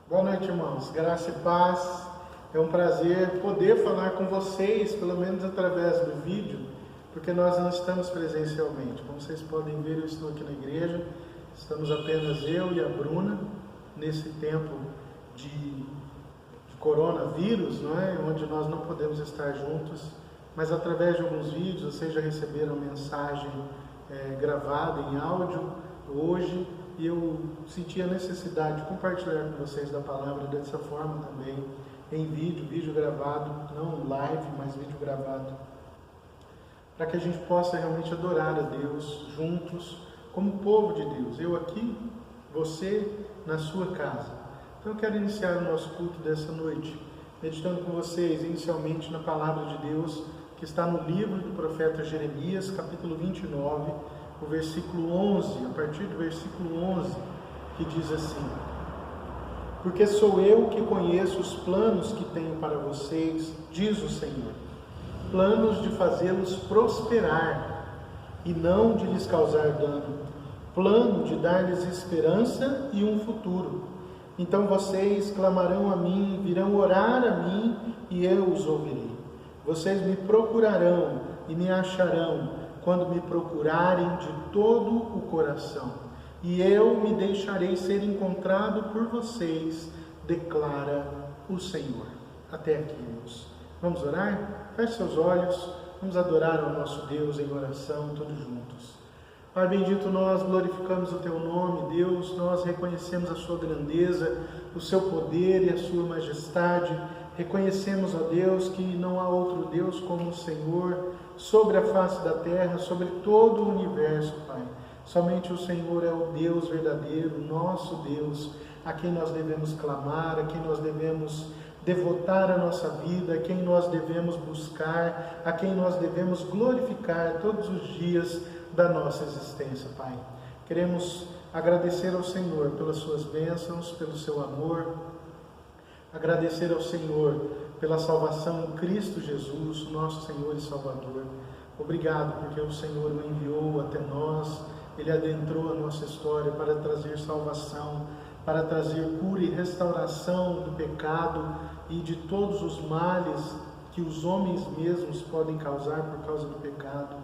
Boa noite, irmãos. Graça e paz. É um prazer poder falar com vocês, pelo menos através do vídeo, porque nós não estamos presencialmente. Como vocês podem ver, eu estou aqui na igreja. Estamos apenas eu e a Bruna, nesse tempo de coronavírus, não é? Onde nós não podemos estar juntos, mas através de alguns vídeos, vocês já receberam mensagem gravada em áudio hoje, e eu senti a necessidade de compartilhar com vocês da palavra dessa forma também, em vídeo gravado, não live, mas vídeo gravado, para que a gente possa realmente adorar a Deus juntos, como povo de Deus, eu aqui, você na sua casa. Então eu quero iniciar o nosso culto dessa noite, meditando com vocês inicialmente na palavra de Deus, que está no livro do profeta Jeremias, capítulo 29, o versículo 11, a partir do versículo 11, que diz assim: Porque sou eu que conheço os planos que tenho para vocês, diz o Senhor, planos de fazê-los prosperar e não de lhes causar dano, plano de dar-lhes esperança e um futuro. Então vocês clamarão a mim, virão orar a mim e eu os ouvirei. Vocês me procurarão e me acharão quando me procurarem de todo o coração. E eu me deixarei ser encontrado por vocês, declara o Senhor. Até aqui, irmãos. Vamos orar? Feche seus olhos, vamos adorar ao nosso Deus em oração, todos juntos. Pai bendito, nós glorificamos o Teu nome, Deus, nós reconhecemos a Sua grandeza, o Seu poder e a Sua majestade. Reconhecemos, ó Deus, que não há outro Deus como o Senhor, sobre a face da terra, sobre todo o universo, Pai. Somente o Senhor é o Deus verdadeiro, nosso Deus, a quem nós devemos clamar, a quem nós devemos devotar a nossa vida, a quem nós devemos buscar, a quem nós devemos glorificar todos os dias da nossa existência, Pai. Queremos agradecer ao Senhor pelas suas bênçãos, pelo seu amor, agradecer ao Senhor pela salvação em Cristo Jesus, nosso Senhor e Salvador. Obrigado porque o Senhor o enviou até nós, Ele adentrou a nossa história para trazer salvação, para trazer cura e restauração do pecado e de todos os males que os homens mesmos podem causar por causa do pecado.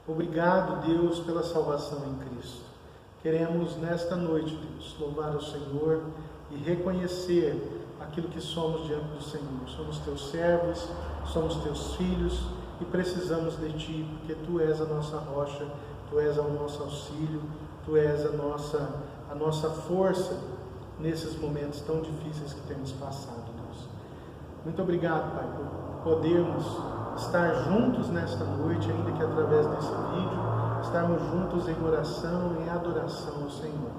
Obrigado, Deus, pela salvação em Cristo. Queremos nesta noite, Deus, louvar o Senhor e reconhecer aquilo que somos diante do Senhor. Somos Teus servos, somos Teus filhos e precisamos de Ti, porque Tu és a nossa rocha, Tu és o nosso auxílio, Tu és a nossa força nesses momentos tão difíceis que temos passado, Deus. Muito obrigado, Pai, por podermos estar juntos nesta noite, ainda que através desse vídeo, estarmos juntos em oração, em adoração ao Senhor.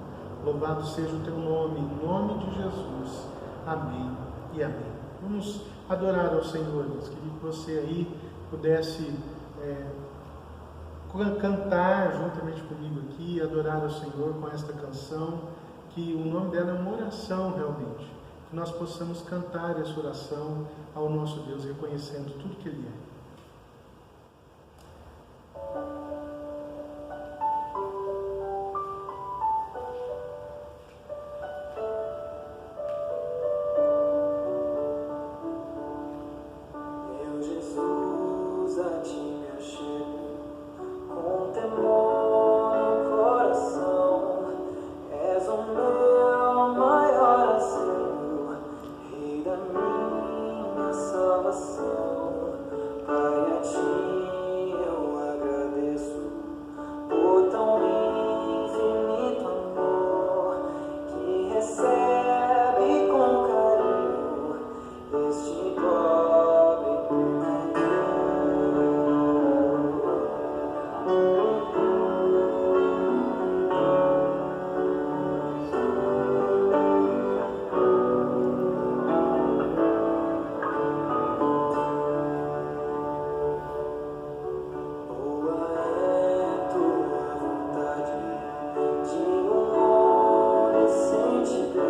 Louvado seja o Teu nome, em nome de Jesus. Amém e amém. Vamos adorar ao Senhor, Deus. Queria que você aí pudesse cantar juntamente comigo aqui, adorar ao Senhor com esta canção, que o nome dela é uma oração realmente. Que nós possamos cantar essa oração ao nosso Deus, reconhecendo tudo que Ele é. Senhor.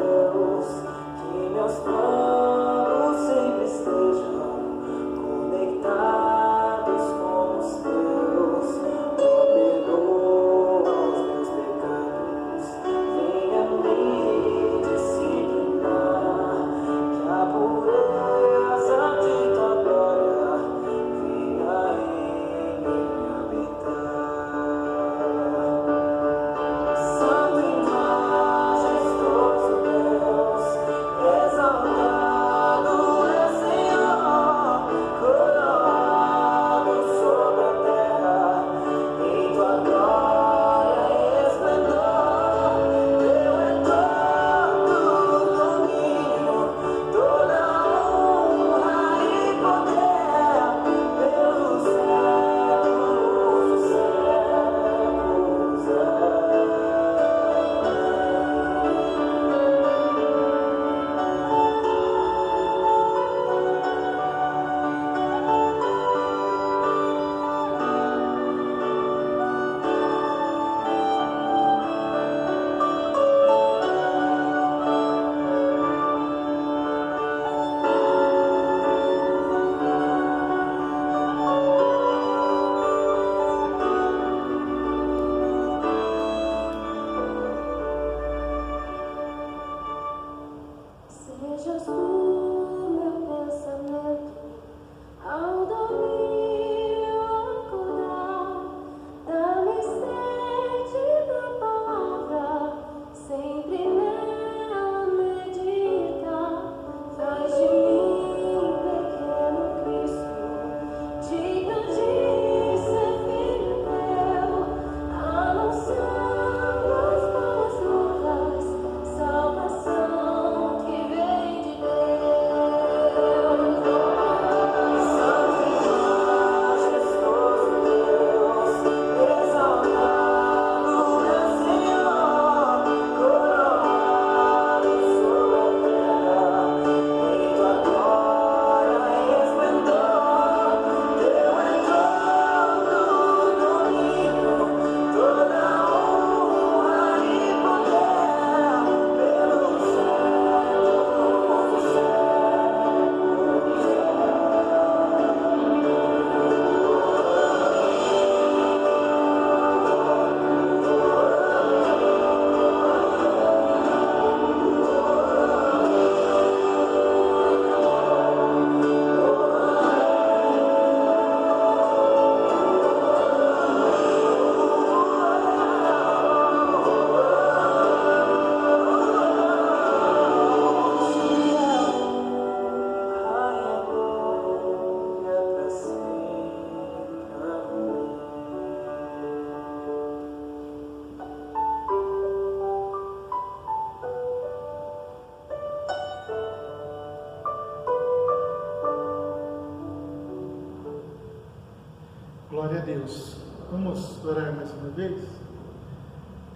a Deus. Vamos orar mais uma vez?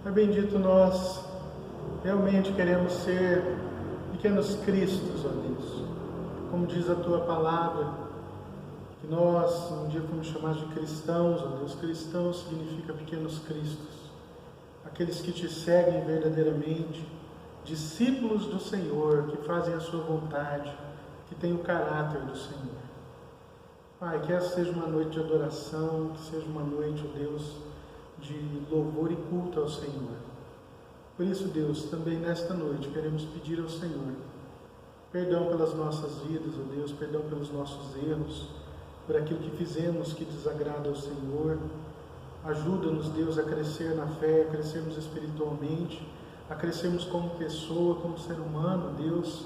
Pai bendito, nós realmente queremos ser pequenos cristos, ó Deus. Como diz a Tua palavra, que nós um dia fomos chamados de cristãos, ó Deus. Cristãos significa pequenos cristos. Aqueles que Te seguem verdadeiramente, discípulos do Senhor, que fazem a Sua vontade, que têm o caráter do Senhor. Pai, que essa seja uma noite de adoração, que seja uma noite, ó Deus, de louvor e culto ao Senhor. Por isso, Deus, também nesta noite queremos pedir ao Senhor perdão pelas nossas vidas, ó Deus, perdão pelos nossos erros, por aquilo que fizemos que desagrada ao Senhor. Ajuda-nos, Deus, a crescer na fé, a crescermos espiritualmente, a crescermos como pessoa, como ser humano, Deus,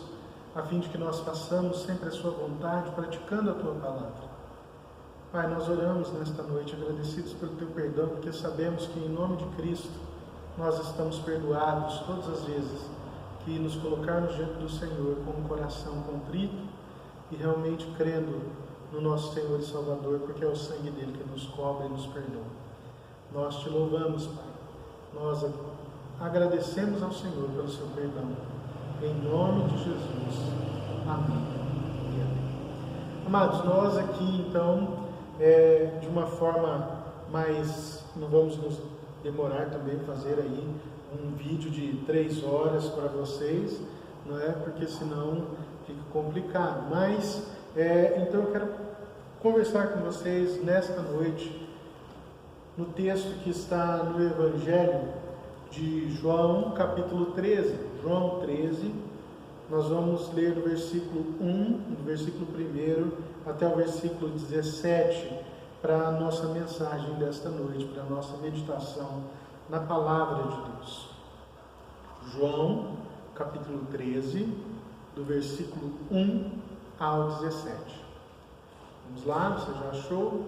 a fim de que nós façamos sempre a Sua vontade, praticando a Tua palavra. Pai, nós oramos nesta noite, agradecidos pelo Teu perdão, porque sabemos que em nome de Cristo nós estamos perdoados todas as vezes que nos colocarmos diante do Senhor com um coração contrito e realmente crendo no nosso Senhor e Salvador, porque é o sangue dele que nos cobre e nos perdoa. Nós Te louvamos, Pai. Nós agradecemos ao Senhor pelo Seu perdão. Em nome de Jesus. Amém. E amém. Amados, nós aqui então, de uma forma mais, não vamos nos demorar também fazer aí um vídeo de 3 horas para vocês, não é? Porque senão fica complicado. Mas, então eu quero conversar com vocês nesta noite, no texto que está no Evangelho de João, capítulo 13. João 13, nós vamos ler do versículo 1, do versículo 1 até o versículo 17, para a nossa mensagem desta noite, para a nossa meditação na Palavra de Deus. João, capítulo 13, do versículo 1 ao 17. Vamos lá, você já achou?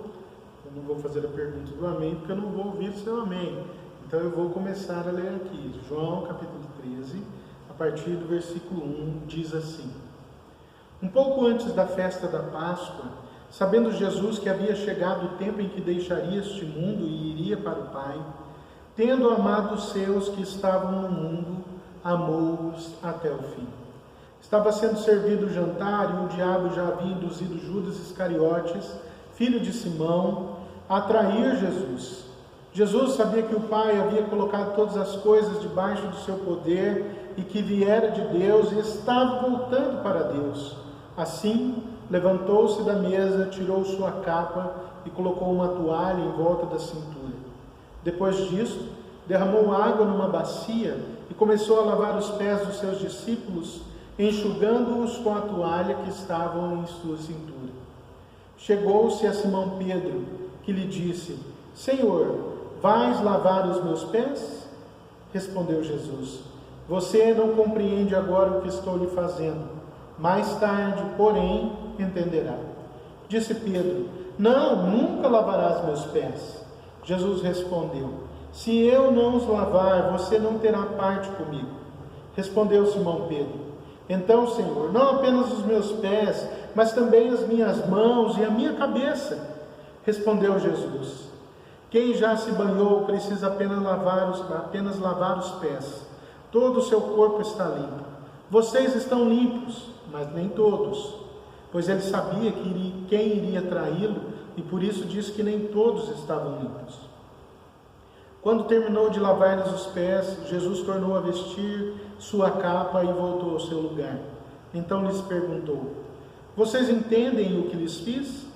Eu não vou fazer a pergunta do amém, porque eu não vou ouvir o seu amém. Então eu vou começar a ler aqui. João, capítulo 13, a partir do versículo 1, diz assim: Um pouco antes da festa da Páscoa, sabendo Jesus que havia chegado o tempo em que deixaria este mundo e iria para o Pai, tendo amado os seus que estavam no mundo, amou-os até o fim. Estava sendo servido o jantar e o diabo já havia induzido Judas Iscariotes, filho de Simão, a trair Jesus. Jesus sabia que o Pai havia colocado todas as coisas debaixo do seu poder e que viera de Deus e estava voltando para Deus. Assim, levantou-se da mesa, tirou sua capa e colocou uma toalha em volta da cintura. Depois disso, derramou água numa bacia e começou a lavar os pés dos seus discípulos, enxugando-os com a toalha que estava em sua cintura. Chegou-se a Simão Pedro, que lhe disse: Senhor, vais lavar os meus pés? Respondeu Jesus: Você não compreende agora o que estou lhe fazendo. Mais tarde, porém, entenderá. Disse Pedro: Não, nunca lavarás meus pés. Jesus respondeu: Se eu não os lavar, você não terá parte comigo. Respondeu Simão Pedro: Então, Senhor, não apenas os meus pés, mas também as minhas mãos e a minha cabeça. Respondeu Jesus: Quem já se banhou precisa apenas lavar os pés. Todo o seu corpo está limpo. Vocês estão limpos, mas nem todos. Pois ele sabia quem iria traí-lo e por isso disse que nem todos estavam limpos. Quando terminou de lavar-lhes os pés, Jesus tornou a vestir sua capa e voltou ao seu lugar. Então lhes perguntou: Vocês entendem o que lhes fiz?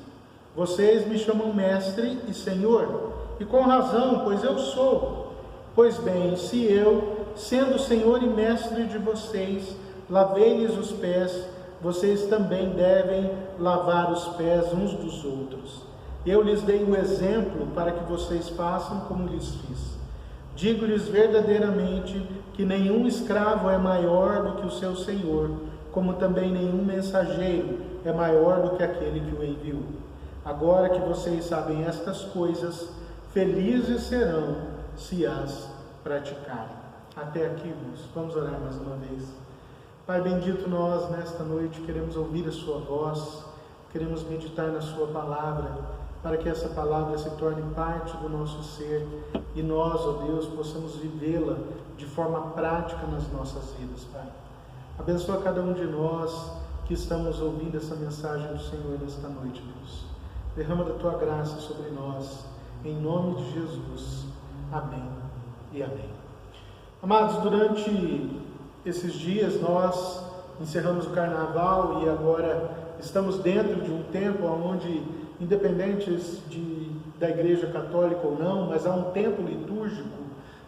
Vocês me chamam mestre e senhor, e com razão, pois eu sou. Pois bem, se eu, sendo senhor e mestre de vocês, lavei-lhes os pés, vocês também devem lavar os pés uns dos outros. Eu lhes dei o exemplo para que vocês façam como lhes fiz. Digo-lhes verdadeiramente que nenhum escravo é maior do que o seu senhor, como também nenhum mensageiro é maior do que aquele que o enviou. Agora que vocês sabem estas coisas, felizes serão se as praticarem. Até aqui, irmãos. Vamos orar mais uma vez. Pai bendito, nós nesta noite queremos ouvir a sua voz, queremos meditar na sua palavra. para que essa palavra se torne parte do nosso ser e nós, ó Deus, possamos vivê-la de forma prática nas nossas vidas, Pai. Abençoa cada um de nós que estamos ouvindo essa mensagem do Senhor nesta noite, Deus. Derrama da Tua graça sobre nós, em nome de Jesus. Amém e amém. Amados, durante esses dias nós encerramos o Carnaval e agora estamos dentro de um tempo onde, independentes da Igreja Católica ou não, mas há um tempo litúrgico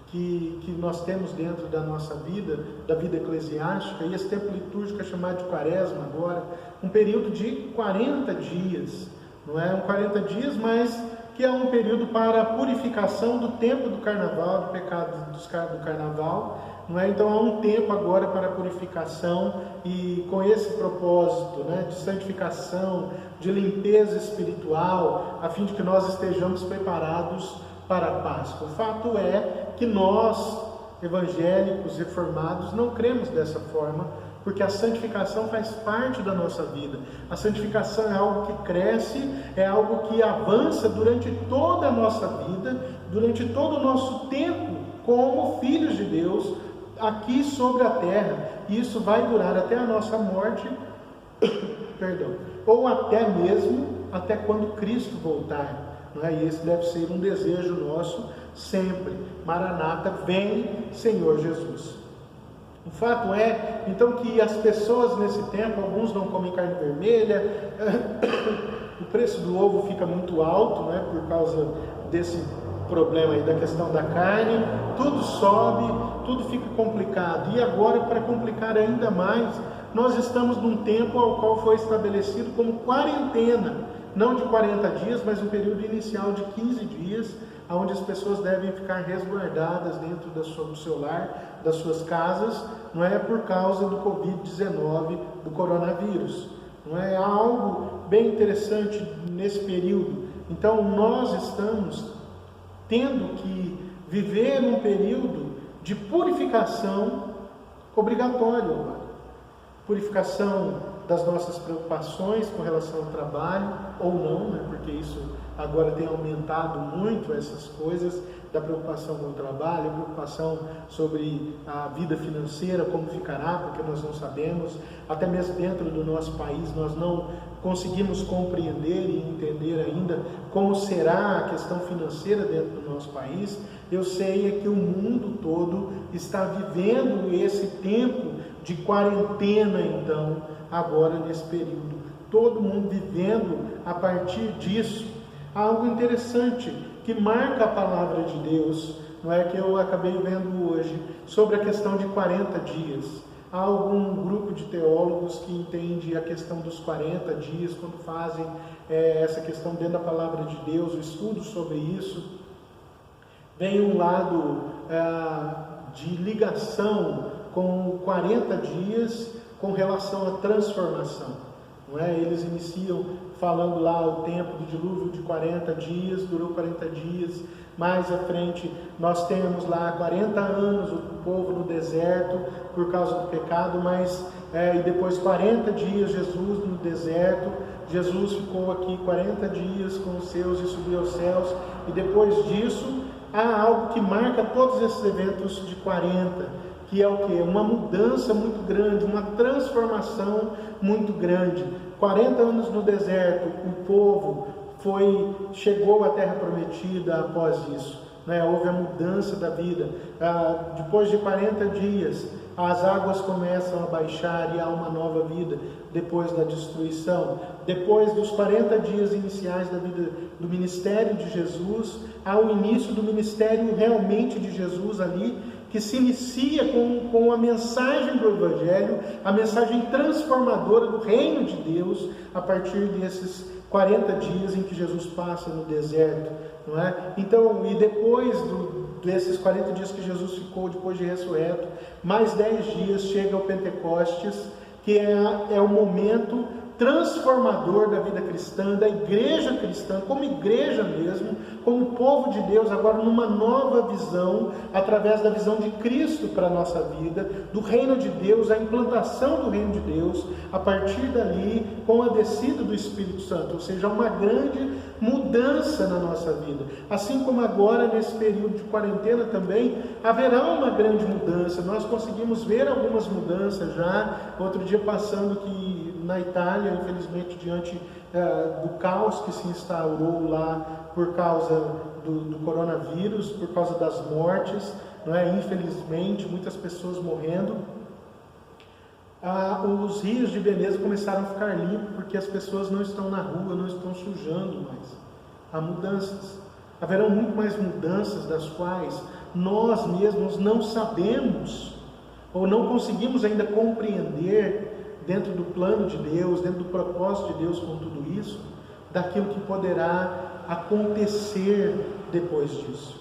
que nós temos dentro da nossa vida, da vida eclesiástica, e esse tempo litúrgico é chamado de Quaresma agora, um período de 40 dias, não é? 40 dias, mas que é um período para a purificação do tempo do Carnaval, do pecado do Carnaval, não é? Então há um tempo agora para a purificação e com esse propósito, né, de santificação, de limpeza espiritual, a fim de que nós estejamos preparados para a Páscoa. O fato é que nós, evangélicos, reformados, não cremos dessa forma, porque a santificação faz parte da nossa vida. A santificação é algo que cresce, é algo que avança durante toda a nossa vida, durante todo o nosso tempo como filhos de Deus, aqui sobre a terra. E isso vai durar até a nossa morte, perdão, ou até mesmo até quando Cristo voltar. Não é? E esse deve ser um desejo nosso sempre. Maranata, vem Senhor Jesus. O fato é, então, que as pessoas nesse tempo, alguns não comem carne vermelha, o preço do ovo fica muito alto, né, por causa desse problema aí da questão da carne, tudo sobe, tudo fica complicado. E agora, para complicar ainda mais, nós estamos num tempo ao qual foi estabelecido como quarentena, não de 40 dias, mas um período inicial de 15 dias, onde as pessoas devem ficar resguardadas dentro do seu lar, das suas casas, não é, por causa do Covid-19, do coronavírus. Não é? Há algo bem interessante nesse período. Então nós estamos tendo que viver um período de purificação obrigatório. Purificação das nossas preocupações com relação ao trabalho, ou não, né? Porque isso agora tem aumentado muito, essas coisas da preocupação com o trabalho, a preocupação sobre a vida financeira, como ficará, porque nós não sabemos, até mesmo dentro do nosso país nós não conseguimos compreender e entender ainda como será a questão financeira dentro do nosso país. Eu sei é que o mundo todo está vivendo esse tempo de quarentena, então, agora nesse período, todo mundo vivendo a partir disso. Há algo interessante que marca a palavra de Deus, não é, que eu acabei vendo hoje, sobre a questão de 40 dias. Há algum grupo de teólogos que entende a questão dos 40 dias, quando fazem essa questão dentro da palavra de Deus, o estudo sobre isso, vem um lado de ligação com 40 dias com relação à transformação, não é? Eles iniciam falando lá o tempo do dilúvio de 40 dias, durou 40 dias, mais à frente nós temos lá 40 anos o povo no deserto por causa do pecado, e depois 40 dias Jesus no deserto, Jesus ficou aqui 40 dias com os seus e subiu aos céus, e depois disso há algo que marca todos esses eventos de 40, que é o quê? Uma mudança muito grande, uma transformação muito grande. 40 anos no deserto, o povo chegou à terra prometida após isso, né? Houve a mudança da vida. Depois de 40 dias, as águas começam a baixar e há uma nova vida depois da destruição. Depois dos 40 dias iniciais da vida do ministério de Jesus, há o início do ministério realmente de Jesus ali, que se inicia com a mensagem do Evangelho, a mensagem transformadora do reino de Deus, a partir desses 40 dias em que Jesus passa no deserto, não é? Então, e depois desses 40 dias que Jesus ficou, depois de ressurreto, mais 10 dias chega o Pentecostes, que é o momento transformador da vida cristã, da igreja cristã, como igreja mesmo, como povo de Deus, agora numa nova visão, através da visão de Cristo para a nossa vida, do reino de Deus, a implantação do reino de Deus, a partir dali, com a descida do Espírito Santo, ou seja, uma grande mudança na nossa vida. Assim como agora, nesse período de quarentena também, haverá uma grande mudança. Nós conseguimos ver algumas mudanças já, outro dia passando que na Itália, infelizmente, diante do caos que se instaurou lá por causa do coronavírus, por causa das mortes, não é? Infelizmente, muitas pessoas morrendo, os rios de Veneza começaram a ficar limpos, porque as pessoas não estão na rua, não estão sujando mais. Há mudanças, haverão muito mais mudanças das quais nós mesmos não sabemos, ou não conseguimos ainda compreender, dentro do plano de Deus, dentro do propósito de Deus com tudo isso, daquilo que poderá acontecer depois disso.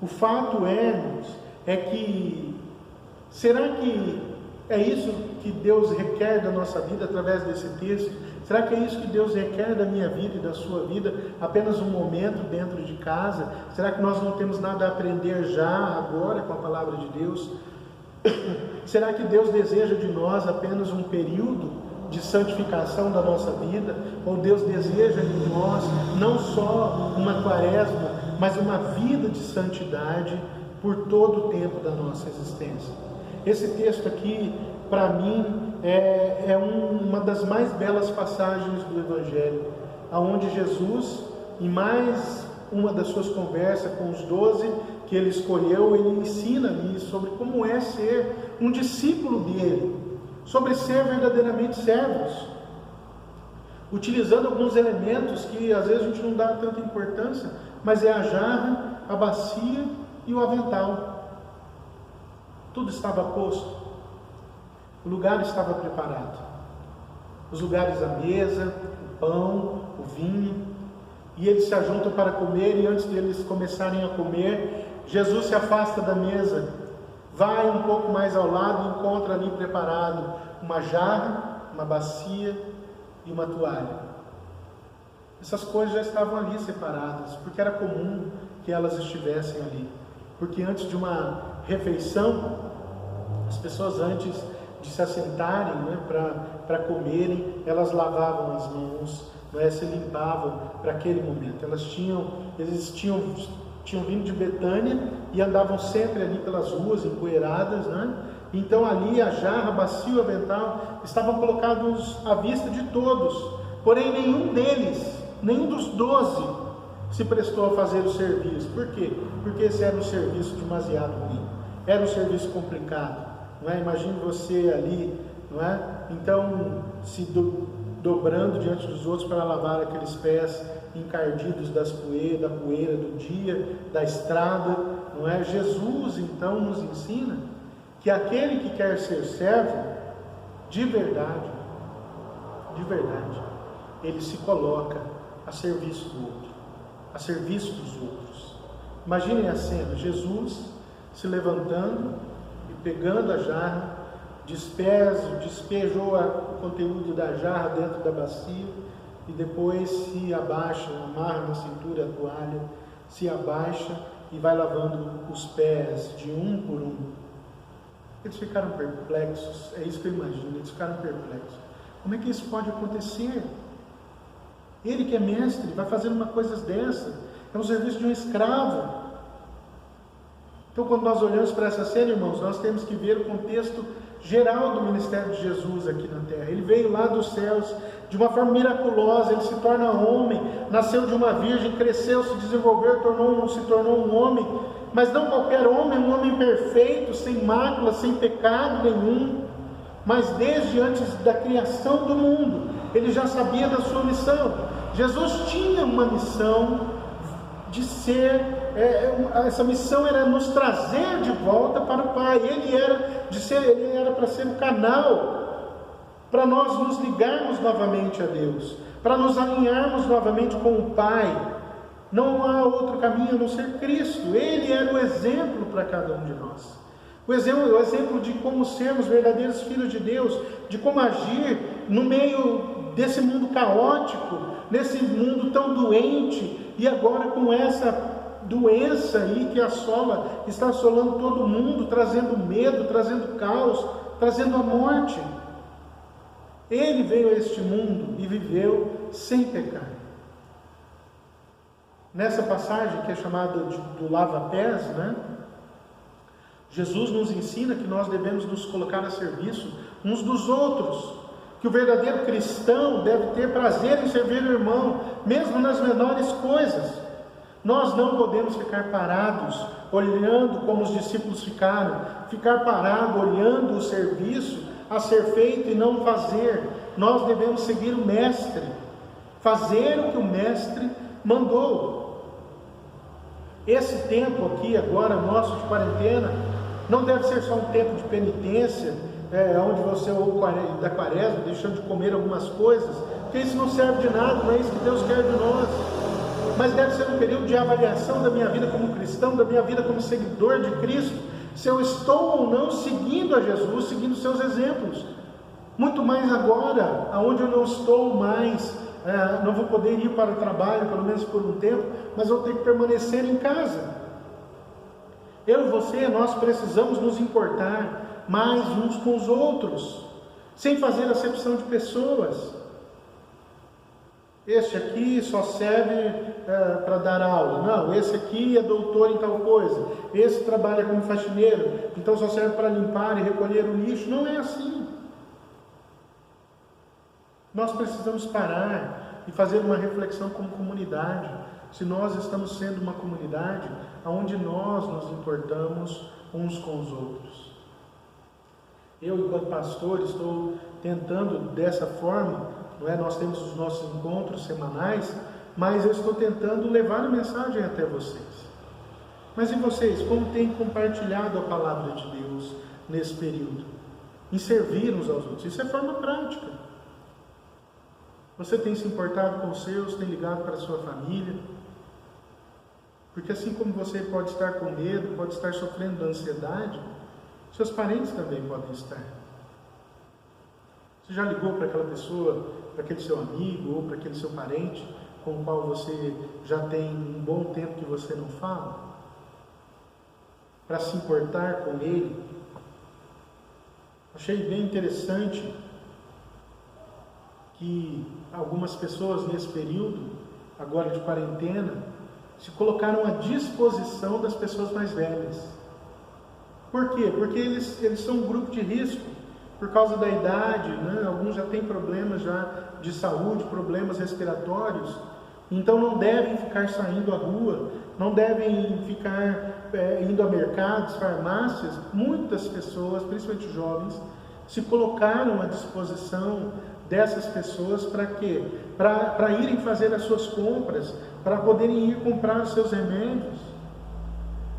O fato é que, será que é isso que Deus requer da nossa vida através desse texto? Será que é isso que Deus requer da minha vida e da sua vida? Apenas um momento dentro de casa? Será que nós não temos nada a aprender já, agora, com a palavra de Deus? Será que Deus deseja de nós apenas um período de santificação da nossa vida? Ou Deus deseja de nós não só uma quaresma, mas uma vida de santidade por todo o tempo da nossa existência? Esse texto aqui, para mim, é uma das mais belas passagens do Evangelho, onde Jesus, em mais uma das suas conversas com os 12 que ele escolheu, ele ensina ali sobre como é ser um discípulo dele, sobre ser verdadeiramente servos, utilizando alguns elementos que às vezes a gente não dá tanta importância, mas é a jarra, a bacia e o avental. Tudo estava posto, o lugar estava preparado, os lugares à mesa, o pão, o vinho, e eles se ajuntam para comer, e antes deles começarem a comer, Jesus se afasta da mesa, vai um pouco mais ao lado e encontra ali preparado uma jarra, uma bacia e uma toalha. Essas coisas já estavam ali separadas, porque era comum que elas estivessem ali. Porque antes de uma refeição, as pessoas antes de se assentarem, né, para comerem, elas lavavam as mãos, né, se limpavam para aquele momento. Eles tinham vindo de Betânia e andavam sempre ali pelas ruas empoeiradas, né? Então ali a jarra, a bacia e o avental estavam colocados à vista de todos, porém nenhum dos 12 se prestou a fazer o serviço. Por quê? Porque esse era um serviço demasiado ruim, era um serviço complicado, não é? Imagine você ali, não é? Então se dobrando diante dos outros para lavar aqueles pés encardidos da poeira do dia, da estrada, não é? Jesus então nos ensina que aquele que quer ser servo, de verdade, ele se coloca a serviço do outro, a serviço dos outros. Imaginem a cena, Jesus se levantando e pegando a jarra, despejou o conteúdo da jarra dentro da bacia, e depois se abaixa, amarra na cintura a toalha, se abaixa e vai lavando os pés de um por um. Eles ficaram perplexos, é isso que eu imagino, eles ficaram perplexos. Como é que isso pode acontecer? Ele que é mestre, vai fazendo uma coisa dessa, é um serviço de um escravo. Então quando nós olhamos para essa cena, irmãos, nós temos que ver o contexto geral do ministério de Jesus aqui na terra. Ele veio lá dos céus de uma forma miraculosa, ele se torna homem, nasceu de uma virgem, cresceu, se desenvolveu, se tornou um homem, mas não qualquer homem, um homem perfeito, sem mácula, sem pecado nenhum, mas desde antes da criação do mundo, ele já sabia da sua missão. Jesus tinha uma missão de ser, essa missão era nos trazer de volta para o Pai. Ele era para ser o canal para nós nos ligarmos novamente a Deus, para nos alinharmos novamente com o Pai. Não há outro caminho a não ser Cristo. Ele era o exemplo para cada um de nós, o exemplo de como sermos verdadeiros filhos de Deus, de como agir no meio desse mundo caótico, nesse mundo tão doente, e agora com essa doença aí que está assolando todo mundo, trazendo medo, trazendo caos, trazendo a morte. Ele veio a este mundo e viveu sem pecar. Nessa passagem que é chamada do lava-pés, né? Jesus nos ensina que nós devemos nos colocar a serviço uns dos outros, que o verdadeiro cristão deve ter prazer em servir o irmão, mesmo nas menores coisas. Nós não podemos ficar parados, olhando como os discípulos ficar parado, olhando o serviço a ser feito e não fazer. Nós devemos seguir o Mestre, fazer o que o Mestre mandou. Esse tempo aqui agora, nosso de quarentena, não deve ser só um tempo de penitência, onde você ou da quaresma, deixando de comer algumas coisas, porque isso não serve de nada, não é isso que Deus quer de nós. Mas deve ser um período de avaliação da minha vida como cristão, da minha vida como seguidor de Cristo, se eu estou ou não seguindo a Jesus, seguindo seus exemplos. Muito mais agora, aonde eu não estou mais, não vou poder ir para o trabalho, pelo menos por um tempo, mas vou ter que permanecer em casa. Eu e você, nós precisamos nos importar mais uns com os outros, sem fazer acepção de pessoas. Este aqui só serve para dar aula. Não, esse aqui é doutor em tal coisa. Esse trabalha como faxineiro, então só serve para limpar e recolher o lixo. Não é assim. Nós precisamos parar e fazer uma reflexão como comunidade. Se nós estamos sendo uma comunidade onde nós nos importamos uns com os outros. Eu, enquanto pastor, estou tentando dessa forma. Não é? Nós temos os nossos encontros semanais, mas eu estou tentando levar a mensagem até vocês. Mas e vocês, como têm compartilhado a palavra de Deus nesse período? Em servir uns aos outros. Isso é forma prática. Você tem se importado com os seus, tem ligado para a sua família? Porque assim como você pode estar com medo, pode estar sofrendo da ansiedade, seus parentes também podem estar. Você já ligou para aquela pessoa, para aquele seu amigo ou para aquele seu parente com o qual você já tem um bom tempo que você não fala? Para se importar com ele? Achei bem interessante que algumas pessoas nesse período, agora de quarentena, se colocaram à disposição das pessoas mais velhas. Por quê? Porque eles são um grupo de risco. Por causa da idade, né? Alguns já têm problemas já de saúde, problemas respiratórios, então não devem ficar saindo à rua, não devem ficar indo a mercados, farmácias. Muitas pessoas, principalmente jovens, se colocaram à disposição dessas pessoas para quê? Para irem fazer as suas compras, para poderem ir comprar os seus remédios,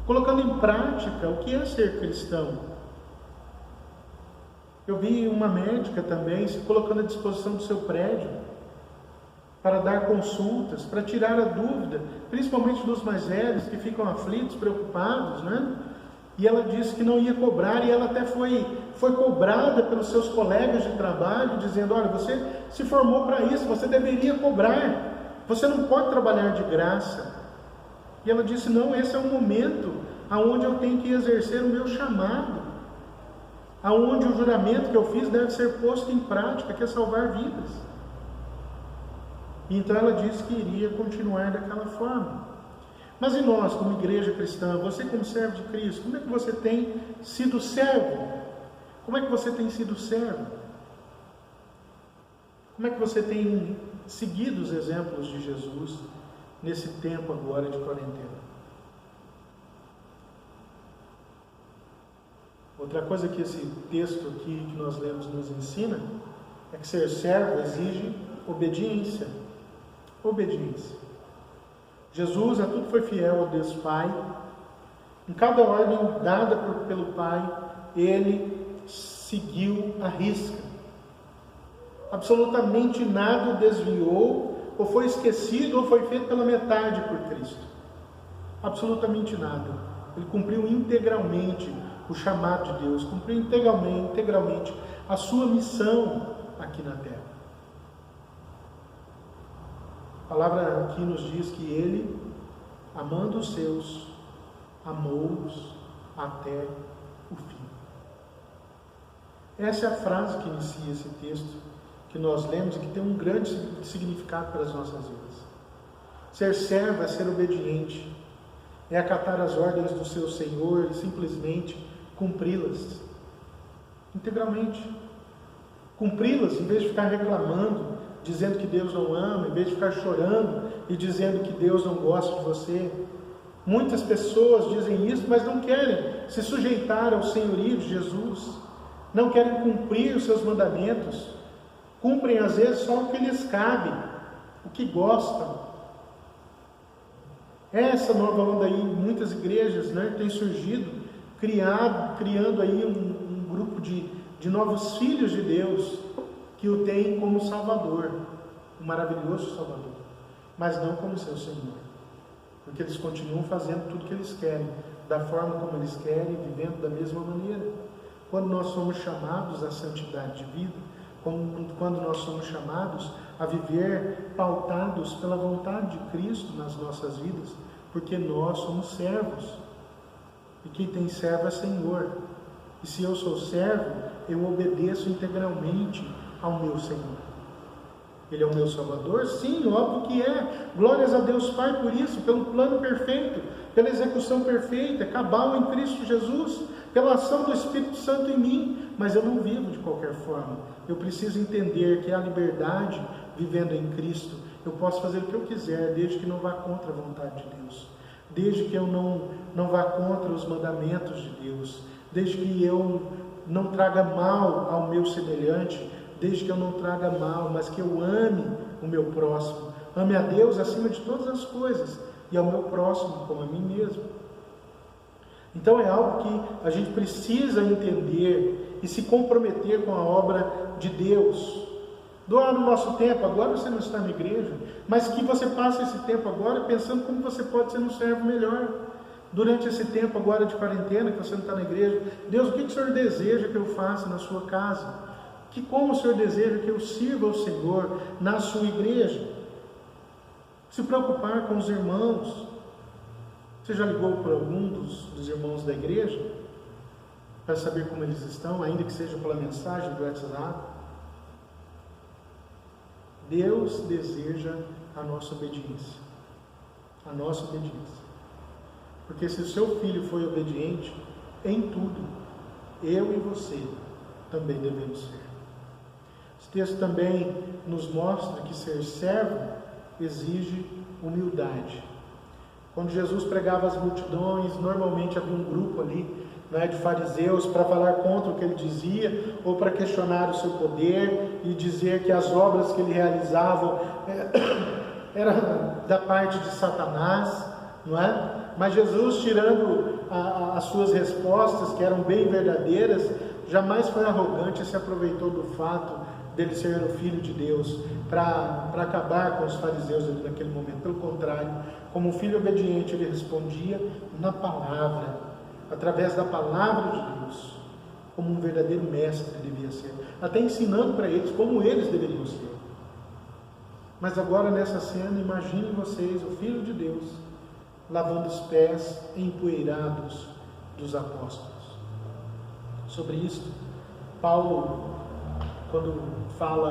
colocando em prática o que é ser cristão. Eu vi uma médica também se colocando à disposição do seu prédio para dar consultas, para tirar a dúvida, principalmente dos mais velhos que ficam aflitos, preocupados, né? E ela disse que não ia cobrar, e ela até foi cobrada pelos seus colegas de trabalho, dizendo: olha, você se formou para isso, você deveria cobrar, você não pode trabalhar de graça. E ela disse: não, esse é o momento onde eu tenho que exercer o meu chamado, aonde o juramento que eu fiz deve ser posto em prática, que é salvar vidas. Então ela disse que iria continuar daquela forma. Mas e nós, como igreja cristã, você como servo de Cristo, como é que você tem sido servo? Como é que você tem sido servo? Como é que você tem seguido os exemplos de Jesus nesse tempo agora de quarentena? Outra coisa que esse texto aqui que nós lemos nos ensina é que ser servo exige obediência. Obediência. Jesus a tudo foi fiel ao Deus Pai. Em cada ordem dada pelo Pai, ele seguiu à risca. Absolutamente nada o desviou, ou foi esquecido, ou foi feito pela metade por Cristo. Absolutamente nada. Ele cumpriu integralmente o chamado de Deus, cumpriu integralmente a sua missão aqui na terra. palavra aqui nos diz que ele, amando os seus, amou-os até o fim. Essa é a frase que inicia esse texto que nós lemos e que tem um grande significado para as nossas vidas. Ser servo é ser obediente, é acatar as ordens do seu Senhor e simplesmente cumpri-las integralmente. Cumpri-las em vez de ficar reclamando, dizendo que Deus não ama, em vez de ficar chorando e dizendo que Deus não gosta de você. Muitas pessoas dizem isso, mas não querem se sujeitar ao senhorio de Jesus, não querem cumprir os seus mandamentos, cumprem às vezes só o que lhes cabe, o que gostam. Essa nova onda aí, muitas igrejas, tem surgido, criando aí um grupo de novos filhos de Deus, que o tem como Salvador, um maravilhoso Salvador, mas não como seu Senhor, porque eles continuam fazendo tudo que eles querem, da forma como eles querem, vivendo da mesma maneira. Quando nós somos chamados à santidade de vida, quando nós somos chamados a viver pautados pela vontade de Cristo nas nossas vidas, porque nós somos servos, e quem tem servo é Senhor, e se eu sou servo, eu obedeço integralmente ao meu Senhor. Ele é o meu Salvador? Sim, óbvio que é. Glórias a Deus Pai por isso, pelo plano perfeito, pela execução perfeita, cabal em Cristo Jesus, pela ação do Espírito Santo em mim. Mas eu não vivo de qualquer forma. Eu preciso entender que a liberdade, vivendo em Cristo, eu posso fazer o que eu quiser, desde que não vá contra a vontade de Deus, desde que eu não vá contra os mandamentos de Deus, desde que eu não traga mal ao meu semelhante, desde que eu não traga mal, mas que eu ame o meu próximo, ame a Deus acima de todas as coisas, e ao meu próximo como a mim mesmo. Então é algo que a gente precisa entender e se comprometer com a obra de Deus. Doar no nosso tempo, agora você não está na igreja, mas que você passe esse tempo agora pensando como você pode ser um servo melhor. Durante esse tempo agora de quarentena, que você não está na igreja, Deus, o que o Senhor deseja que eu faça na sua casa? Como o Senhor deseja que eu sirva ao Senhor na sua igreja? Se preocupar com os irmãos. Você já ligou para algum dos irmãos da igreja para saber como eles estão, ainda que seja pela mensagem do WhatsApp? Deus deseja a nossa obediência. A nossa obediência. Porque se o seu filho foi obediente em tudo, eu e você também devemos ser. Esse texto também nos mostra que ser servo exige humildade. Quando Jesus pregava às multidões, normalmente havia um grupo ali, de fariseus para falar contra o que ele dizia, ou para questionar o seu poder e dizer que as obras que ele realizava eram da parte de Satanás, não é? Mas Jesus, tirando as suas respostas, que eram bem verdadeiras, jamais foi arrogante e se aproveitou do fato dele ser o Filho de Deus para acabar com os fariseus naquele momento. Pelo contrário, como um filho obediente, ele respondia na palavra, através da palavra de Deus, como um verdadeiro mestre devia ser, até ensinando para eles como eles deveriam ser. Mas agora nessa cena, imaginem vocês o Filho de Deus lavando os pés empoeirados dos apóstolos. Sobre isso, Paulo, quando fala